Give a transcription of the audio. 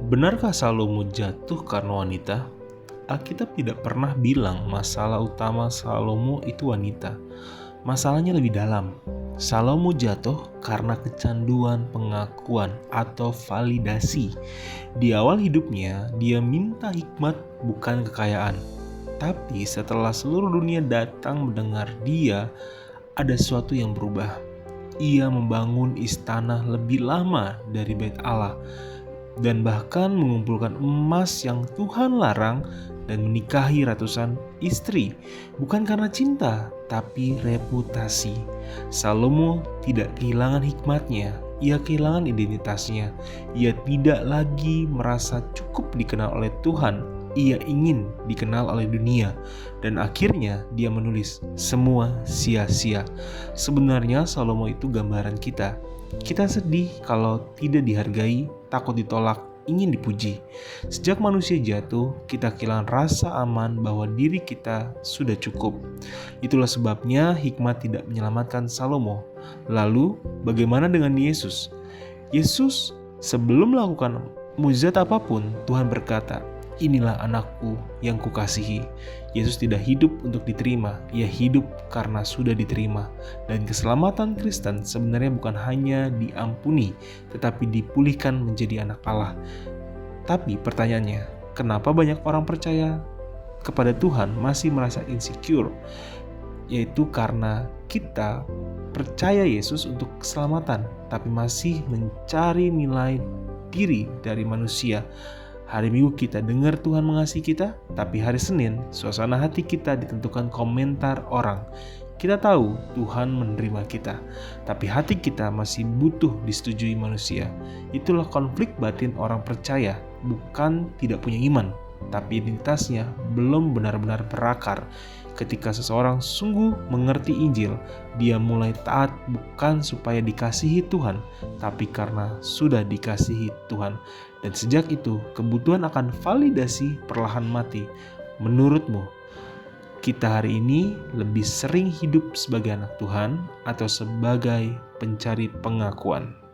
Benarkah Salomo jatuh karena wanita? Alkitab tidak pernah bilang masalah utama Salomo itu wanita. Masalahnya lebih dalam. Salomo jatuh karena kecanduan pengakuan atau validasi. Di awal hidupnya, dia minta hikmat bukan kekayaan. Tapi setelah seluruh dunia datang mendengar dia, ada sesuatu yang berubah. Ia membangun istana lebih lama dari Bait Allah dan bahkan mengumpulkan emas yang Tuhan larang dan menikahi ratusan istri, bukan karena cinta, tapi reputasi. Salomo tidak kehilangan hikmatnya, ia kehilangan identitasnya. Ia tidak lagi merasa cukup dikenal oleh Tuhan, ia ingin dikenal oleh dunia. Dan akhirnya dia menulis, semua sia-sia. Sebenarnya Salomo itu gambaran kita. Kita sedih kalau tidak dihargai, takut ditolak, ingin dipuji. Sejak manusia jatuh, kita kehilangan rasa aman bahwa diri kita sudah cukup. Itulah sebabnya hikmat tidak menyelamatkan Salomo. Lalu, bagaimana dengan Yesus? Yesus sebelum melakukan mukjizat apapun, Tuhan berkata, "Inilah anakku yang kukasihi." Yesus tidak hidup untuk diterima, ia hidup karena sudah diterima. Dan keselamatan Kristen sebenarnya bukan hanya diampuni, tetapi dipulihkan menjadi anak Allah. Tapi pertanyaannya, kenapa banyak orang percaya kepada Tuhan masih merasa insecure? Yaitu karena kita percaya Yesus untuk keselamatan, tapi masih mencari nilai diri dari manusia. Hari Minggu kita dengar Tuhan mengasihi kita, tapi hari Senin suasana hati kita ditentukan komentar orang. Kita tahu Tuhan menerima kita, tapi hati kita masih butuh disetujui manusia. Itulah konflik batin orang percaya, bukan tidak punya iman, tapi identitasnya belum benar-benar berakar. Ketika seseorang sungguh mengerti Injil, dia mulai taat bukan supaya dikasihi Tuhan, tapi karena sudah dikasihi Tuhan. Dan sejak itu, kebutuhan akan validasi perlahan mati. Menurutmu, kita hari ini lebih sering hidup sebagai anak Tuhan atau sebagai pencari pengakuan?